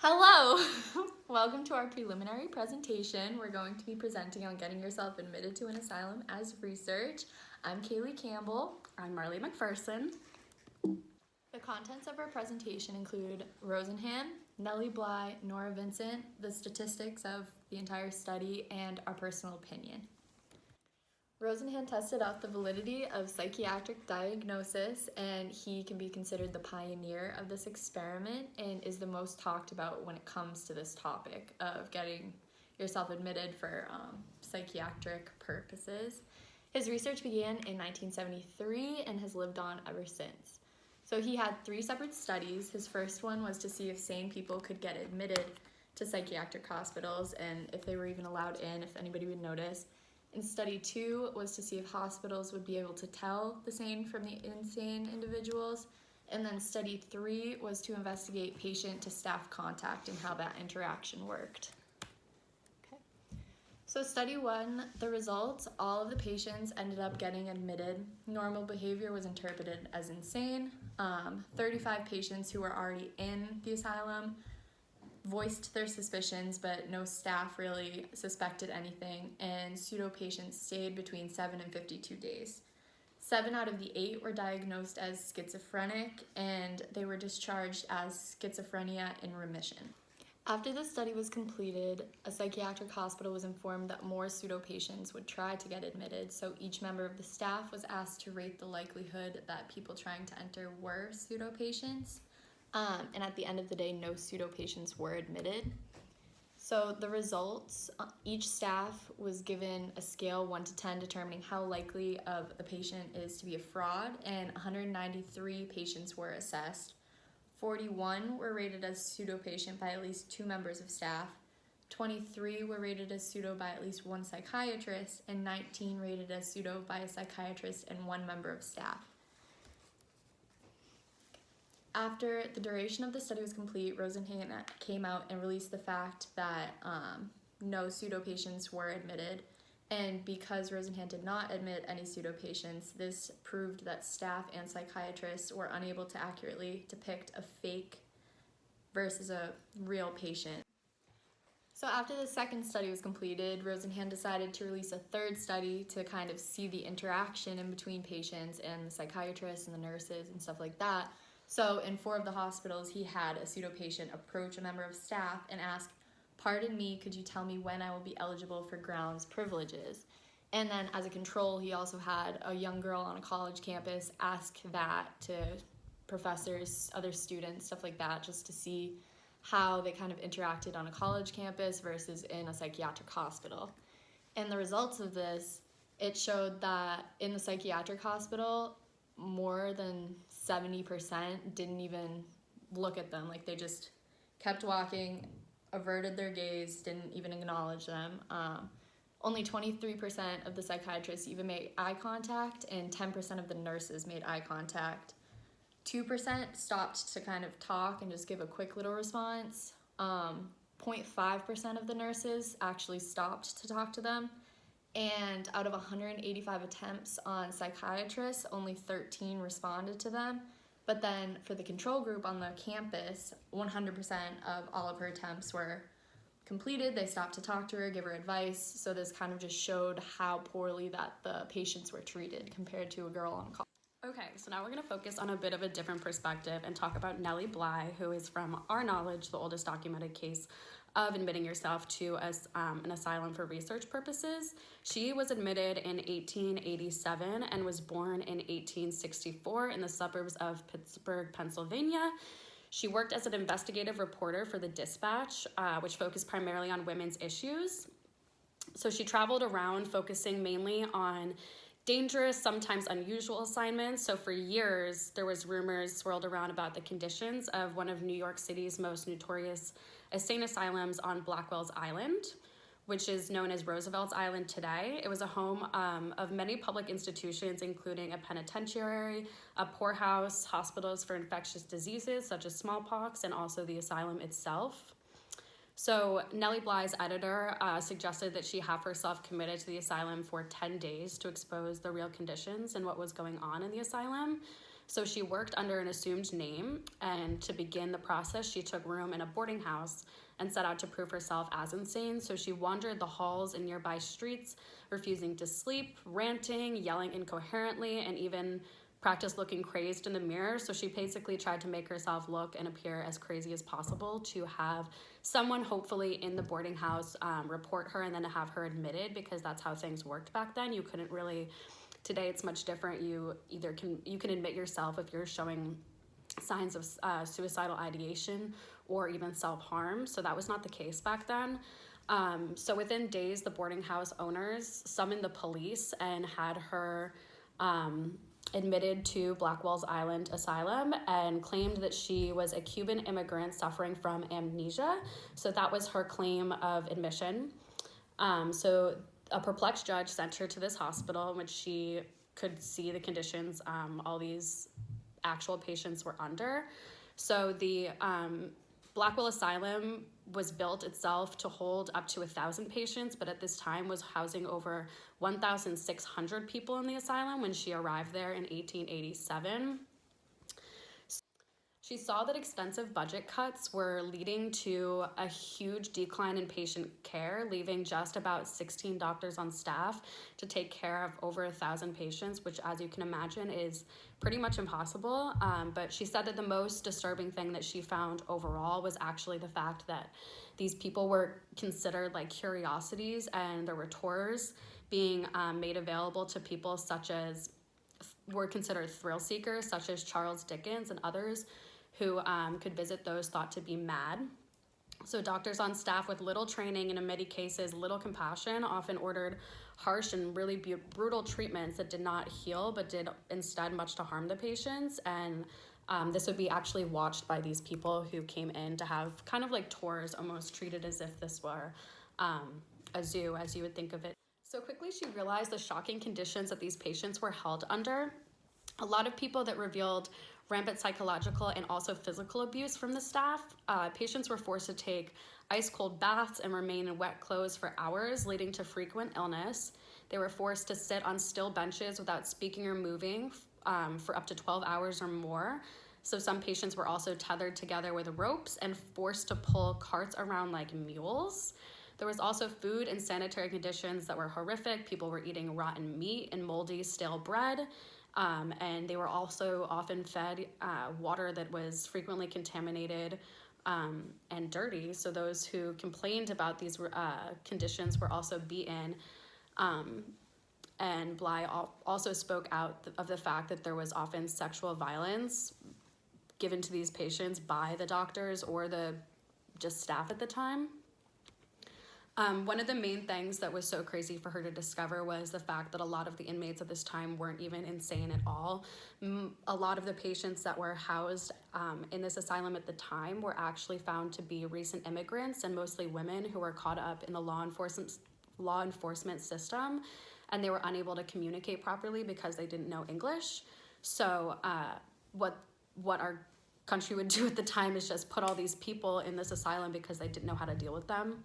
Hello! Welcome to our preliminary presentation. We're going to be presenting on getting yourself admitted to an asylum as research. I'm Kailey Campbell. I'm Marley McPherson. The contents of our presentation include Rosenhan, Nellie Bly, Nora Vincent, the statistics of the entire study, and our personal opinion. Rosenhan tested out the validity of psychiatric diagnosis, and he can be considered the pioneer of this experiment and is the most talked about when it comes to this topic of getting yourself admitted for psychiatric purposes. His research began in 1973 and has lived on ever since. So he had 3 separate studies. His first one was to see if sane people could get admitted to psychiatric hospitals and if they were even allowed in, if anybody would notice. And study 2 was to see if hospitals would be able to tell the sane from the insane individuals. And then study 3 was to investigate patient to staff contact and how that interaction worked. Okay. So study 1, the results, all of the patients ended up getting admitted. Normal behavior was interpreted as insane. 35 patients who were already in the asylum voiced their suspicions, but no staff really suspected anything, and pseudo-patients stayed between 7 and 52 days. 7 out of the 8 were diagnosed as schizophrenic, and they were discharged as schizophrenia in remission. After the study was completed, a psychiatric hospital was informed that more pseudo-patients would try to get admitted, so each member of the staff was asked to rate the likelihood that people trying to enter were pseudo-patients. And at the end of the day, no pseudo-patients were admitted. So the results, each staff was given a scale 1 to 10 determining how likely of the patient is to be a fraud, and 193 patients were assessed. 41 were rated as pseudo-patient by at least 2 members of staff. 23 were rated as pseudo by at least 1 psychiatrist, and 19 rated as pseudo by a psychiatrist and 1 member of staff. After the duration of the study was complete, Rosenhan came out and released the fact that no pseudo-patients were admitted. And because Rosenhan did not admit any pseudo-patients, this proved that staff and psychiatrists were unable to accurately depict a fake versus a real patient. So after the second study was completed, Rosenhan decided to release a third study to kind of see the interaction in between patients and the psychiatrists and the nurses and stuff like that. So in 4 of the hospitals, he had a pseudo-patient approach a member of staff and ask, "Pardon me, could you tell me when I will be eligible for grounds privileges?" And then as a control, he also had a young girl on a college campus ask that to professors, other students, stuff like that, just to see how they kind of interacted on a college campus versus in a psychiatric hospital. And the results of this, it showed that in the psychiatric hospital, more than 70% didn't even look at them. Like, they just kept walking, averted their gaze, didn't even acknowledge them. Only 23% of the psychiatrists even made eye contact, and 10% of the nurses made eye contact. 2% stopped to kind of talk and just give a quick little response. 0.5% of the nurses actually stopped to talk to them. And out of 185 attempts on psychiatrists, only 13 responded to them. But then for the control group on the campus, 100% of all of her attempts were completed. They stopped to talk to her, give her advice. So this kind of just showed how poorly that the patients were treated compared to a girl on call. Okay, so now we're going to focus on a bit of a different perspective and talk about Nellie Bly, who is, from our knowledge, the oldest documented case of admitting yourself to an asylum for research purposes. She was admitted in 1887 and was born in 1864 in the suburbs of Pittsburgh, Pennsylvania. She worked as an investigative reporter for the Dispatch, which focused primarily on women's issues. So she traveled around focusing mainly on dangerous, sometimes unusual assignments. So for years, there was rumors swirled around about the conditions of one of New York City's most notorious insane asylums on Blackwell's Island, which is known as Roosevelt's Island today. It was a home of many public institutions, including a penitentiary, a poorhouse, hospitals for infectious diseases such as smallpox, and also the asylum itself. So Nellie Bly's editor suggested that she have herself committed to the asylum for 10 days to expose the real conditions and what was going on in the asylum. So she worked under an assumed name, and to begin the process, she took room in a boarding house and set out to prove herself as insane. So she wandered the halls and nearby streets, refusing to sleep, ranting, yelling incoherently, and even practiced looking crazed in the mirror. So she basically tried to make herself look and appear as crazy as possible to have someone, hopefully in the boarding house, report her and then have her admitted, because that's how things worked back then. You couldn't really, today it's much different. You can admit yourself if you're showing signs of suicidal ideation or even self-harm. So that was not the case back then. So within days, the boarding house owners summoned the police and had her admitted to Blackwell's Island Asylum and claimed that she was a Cuban immigrant suffering from amnesia. So that was her claim of admission. So a perplexed judge sent her to this hospital in which she could see the conditions all these actual patients were under. So the Blackwell Asylum was built itself to hold up to 1,000 patients, but at this time was housing over 1,600 people in the asylum when she arrived there in 1887. She saw that extensive budget cuts were leading to a huge decline in patient care, leaving just about 16 doctors on staff to take care of over 1,000 patients, which, as you can imagine, is pretty much impossible. But she said that the most disturbing thing that she found overall was actually the fact that these people were considered like curiosities, and there were tours being made available to people such as were considered thrill seekers, such as Charles Dickens and others, who could visit those thought to be mad. So doctors on staff with little training and in many cases little compassion often ordered harsh and really brutal treatments that did not heal but did instead much to harm the patients. And this would be actually watched by these people who came in to have kind of like tours, almost treated as if this were a zoo, as you would think of it. So quickly she realized the shocking conditions that these patients were held under. A lot of people that revealed rampant psychological and also physical abuse from the staff. Patients were forced to take ice cold baths and remain in wet clothes for hours, leading to frequent illness. They were forced to sit on still benches without speaking or moving for up to 12 hours or more. So some patients were also tethered together with ropes and forced to pull carts around like mules. There was also food and sanitary conditions that were horrific. People were eating rotten meat and moldy, stale bread. And they were also often fed water that was frequently contaminated and dirty. So those who complained about these conditions were also beaten. And Bly also spoke out of the fact that there was often sexual violence given to these patients by the doctors or the just staff at the time. One of the main things that was so crazy for her to discover was the fact that a lot of the inmates at this time weren't even insane at all. A lot of the patients that were housed in this asylum at the time were actually found to be recent immigrants, and mostly women who were caught up in the law enforcement system, and they were unable to communicate properly because they didn't know English. So what our country would do at the time is just put all these people in this asylum because they didn't know how to deal with them.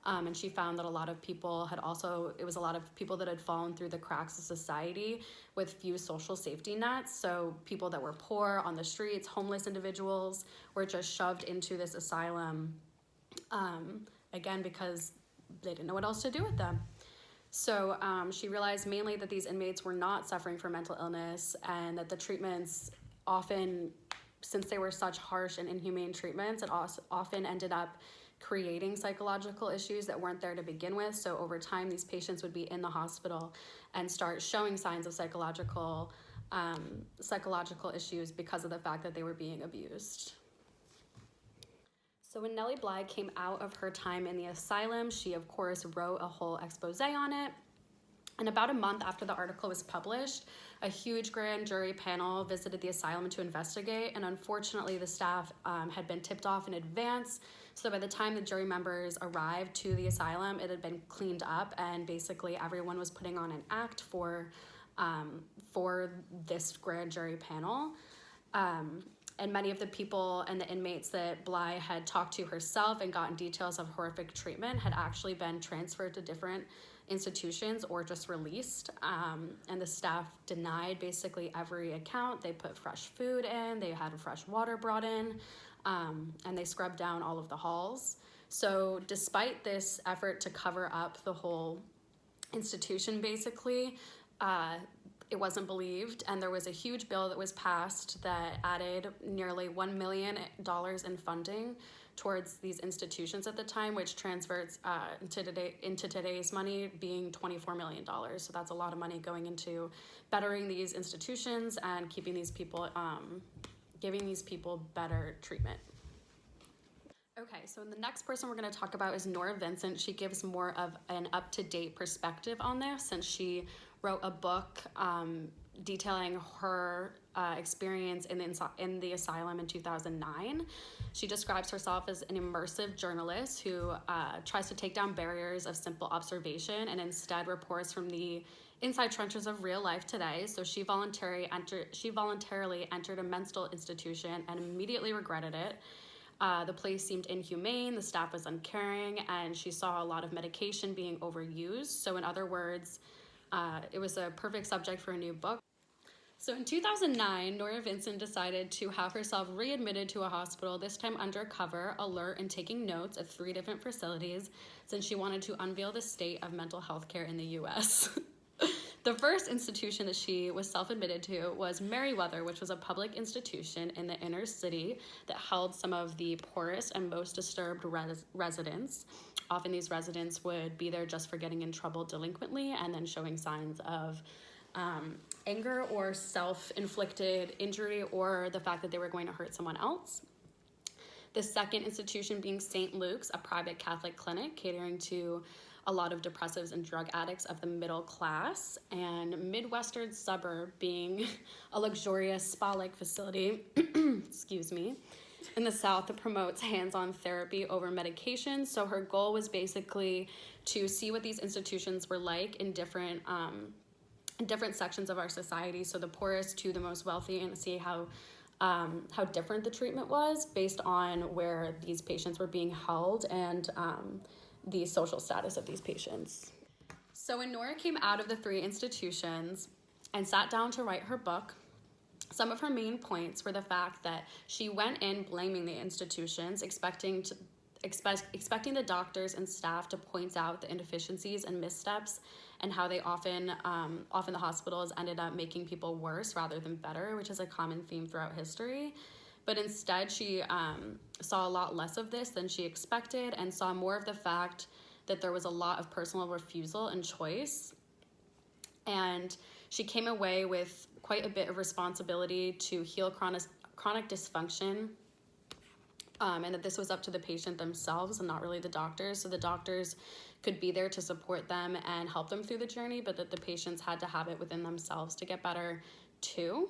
And she found that a lot of people it was a lot of people that had fallen through the cracks of society with few social safety nets. So people that were poor on the streets, homeless individuals, were just shoved into this asylum, again, because they didn't know what else to do with them. So she realized mainly that these inmates were not suffering from mental illness, and that the treatments often, since they were such harsh and inhumane treatments, it often ended up creating psychological issues that weren't there to begin with. So over time, these patients would be in the hospital and start showing signs of psychological issues because of the fact that they were being abused. So when Nellie Bly came out of her time in the asylum, she of course wrote a whole expose on it. And about a month after the article was published, a huge grand jury panel visited the asylum to investigate, and unfortunately the staff had been tipped off in advance. So by the time the jury members arrived to the asylum, it had been cleaned up, and basically everyone was putting on an act for this grand jury panel. And many of the people and the inmates that Bly had talked to herself and gotten details of horrific treatment had actually been transferred to different institutions or just released. And the staff denied basically every account. They put fresh food in, they had fresh water brought in, and they scrubbed down all of the halls. So despite this effort to cover up the whole institution, basically, it wasn't believed, and there was a huge bill that was passed that added nearly $1 million in funding towards these institutions at the time, which transfers into today's money being $24 million. So that's a lot of money going into bettering these institutions and keeping these people, giving these people better treatment. Okay, so the next person we're going to talk about is Nora Vincent. She gives more of an up-to-date perspective on this, since she wrote a book detailing her experience in the asylum in 2009. She describes herself as an immersive journalist who tries to take down barriers of simple observation and instead reports from the inside trenches of real life today. So she voluntarily entered a mental institution and immediately regretted it. The place seemed inhumane, the staff was uncaring, and she saw a lot of medication being overused. So in other words, it was a perfect subject for a new book. So in 2009, Nora Vincent decided to have herself readmitted to a hospital, this time undercover, alert, and taking notes at 3 different facilities, since she wanted to unveil the state of mental health care in the US. The first institution that she was self-admitted to was Meriwether, which was a public institution in the inner city that held some of the poorest and most disturbed residents. Often these residents would be there just for getting in trouble delinquently and then showing signs of anger or self-inflicted injury, or the fact that they were going to hurt someone else. The second institution being St. Luke's, a private Catholic clinic catering to a lot of depressives and drug addicts of the middle class, and Midwestern Suburb being a luxurious spa-like facility, excuse me, in the South that promotes hands-on therapy over medication. So her goal was basically to see what these institutions were like in different sections of our society, so the poorest to the most wealthy, and see how different the treatment was based on where these patients were being held and the social status of these patients. So when Nora came out of the 3 institutions and sat down to write her book, some of her main points were the fact that she went in blaming the institutions, expecting the doctors and staff to point out the inefficiencies and missteps, and how they often the hospitals ended up making people worse rather than better, which is a common theme throughout history. But instead, she saw a lot less of this than she expected, and saw more of the fact that there was a lot of personal refusal and choice. And she came away with quite a bit of responsibility to heal chronic dysfunction, and that this was up to the patient themselves and not really the doctors. So the doctors could be there to support them and help them through the journey, but that the patients had to have it within themselves to get better too.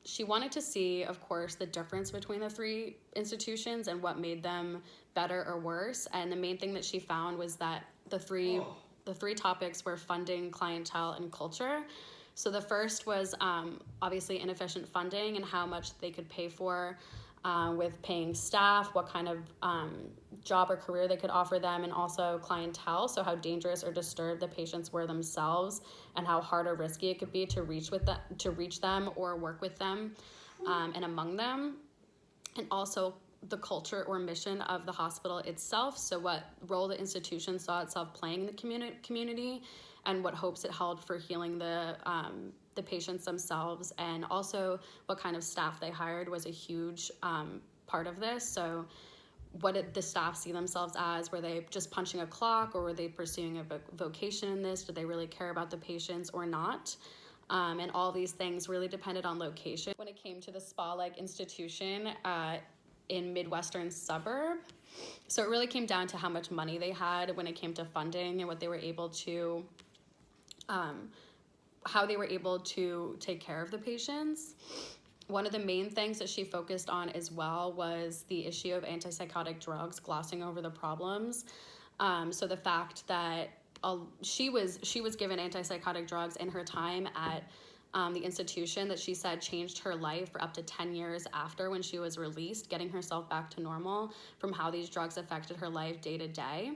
She wanted to see, of course, the difference between the 3 institutions and what made them better or worse. And the main thing that she found was that the three topics were funding, clientele, and culture. So the first was obviously inefficient funding and how much they could pay for with paying staff, what kind of job or career they could offer them, and also clientele, so how dangerous or disturbed the patients were themselves, and how hard or risky it could be to reach them or work with them and among them, and also the culture or mission of the hospital itself, so what role the institution saw itself playing in the community, and what hopes it held for healing the patients themselves, and also what kind of staff they hired was a huge part of this. So what did the staff see themselves as? Were they just punching a clock, or were they pursuing a vocation in this? Did they really care about the patients or not? And all these things really depended on location. When it came to the spa-like institution in Midwestern Suburb, so it really came down to how much money they had when it came to funding and what they were able to how they were able to take care of the patients. One of the main things that she focused on as well was the issue of antipsychotic drugs, glossing over the problems. So the fact that she was given antipsychotic drugs in her time at the institution that she said changed her life for up to 10 years after, when she was released, getting herself back to normal from how these drugs affected her life day to day.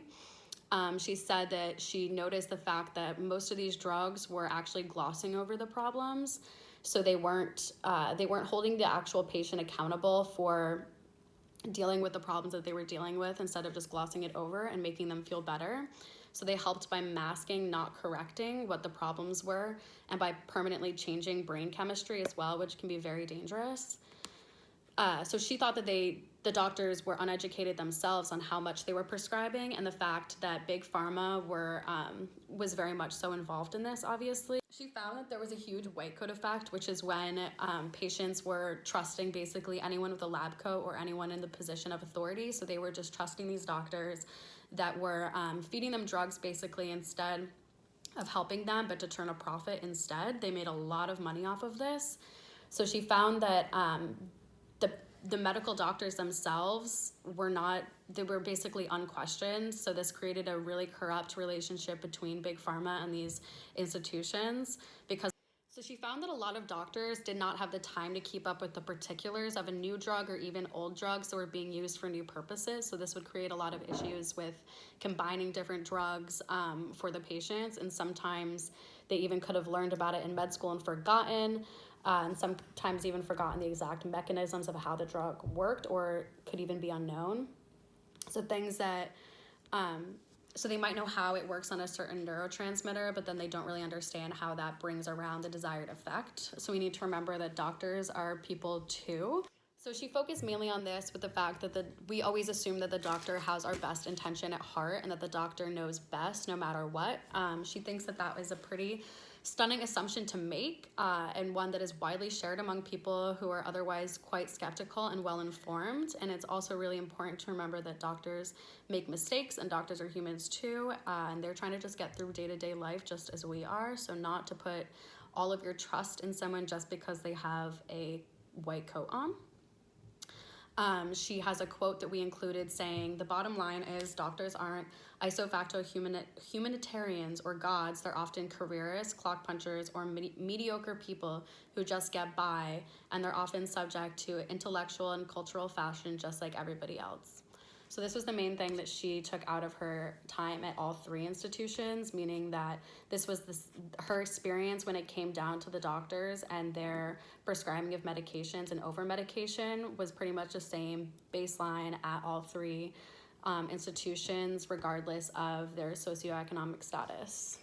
She said that she noticed the fact that most of these drugs were actually glossing over the problems, so they weren't holding the actual patient accountable for dealing with the problems that they were dealing with instead of just glossing it over and making them feel better. So they helped by masking, not correcting what the problems were, and by permanently changing brain chemistry as well, which can be very dangerous. So she thought that the doctors were uneducated themselves on how much they were prescribing, and the fact that big pharma was very much so involved in this, obviously. She found that there was a huge white coat effect, which is when patients were trusting basically anyone with a lab coat or anyone in the position of authority. So they were just trusting these doctors that were feeding them drugs basically instead of helping them, but to turn a profit instead. They made a lot of money off of this. So she found that the medical doctors themselves they were basically unquestioned. So this created a really corrupt relationship between big pharma and these institutions So she found that a lot of doctors did not have the time to keep up with the particulars of a new drug or even old drugs that were being used for new purposes. So this would create a lot of issues with combining different drugs for the patients, and sometimes they even could have learned about it in med school and forgotten. And sometimes even forgotten the exact mechanisms of how the drug worked, or could even be unknown. So things that, so they might know how it works on a certain neurotransmitter, but then they don't really understand how that brings around the desired effect. So we need to remember that doctors are people too. So she focused mainly on this with the fact that we always assume that the doctor has our best intention at heart and that the doctor knows best no matter what. She thinks that that is a pretty stunning assumption to make, and one that is widely shared among people who are otherwise quite skeptical and well-informed. And it's also really important to remember that doctors make mistakes, and doctors are humans too, and they're trying to just get through day-to-day life just as we are. So not to put all of your trust in someone just because they have a white coat on. She has a quote that we included saying, "The bottom line is doctors aren't ipso facto humanitarians or gods. They're often careerists, clock punchers, or mediocre people who just get by, and they're often subject to intellectual and cultural fashion just like everybody else." So this was the main thing that she took out of her time at all three institutions, meaning that this was her experience when it came down to the doctors and their prescribing of medications and over-medication was pretty much the same baseline at all three institutions, regardless of their socioeconomic status.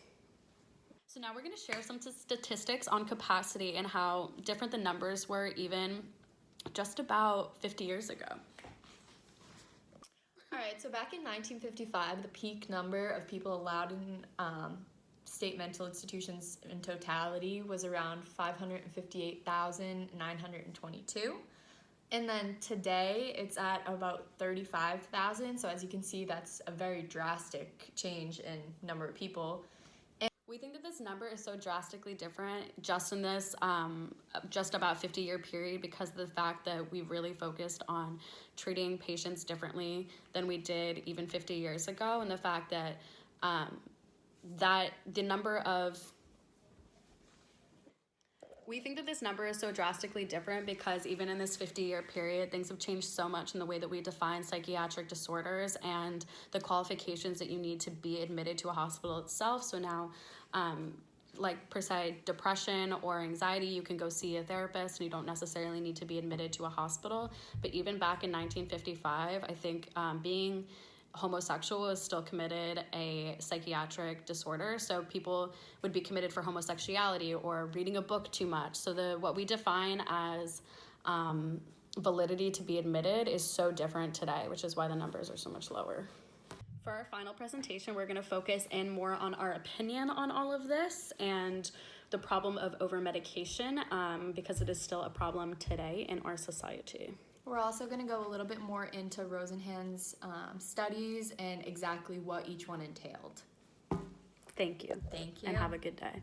So now we're going to share some statistics on capacity and how different the numbers were even just about 50 years ago. All right, so back in 1955, the peak number of people allowed in state mental institutions in totality was around 558,922. And then today, it's at about 35,000. So as you can see, that's a very drastic change in number of people. We think that this number is so drastically different just in this just about 50-year period because of the fact that we really focused on treating patients differently than we did even 50 years ago, and the fact that we think that this number is so drastically different because even in this 50-year period, things have changed so much in the way that we define psychiatric disorders and the qualifications that you need to be admitted to a hospital itself. So now, like per se, depression or anxiety, you can go see a therapist and you don't necessarily need to be admitted to a hospital. But even back in 1955, I think being homosexual was still committed a psychiatric disorder. So people would be committed for homosexuality or reading a book too much. So what we define as validity to be admitted is so different today, which is why the numbers are so much lower. For our final presentation, we're going to focus in more on our opinion on all of this and the problem of over-medication because it is still a problem today in our society. We're also going to go a little bit more into Rosenhan's studies and exactly what each one entailed. Thank you. Thank you. And have a good day.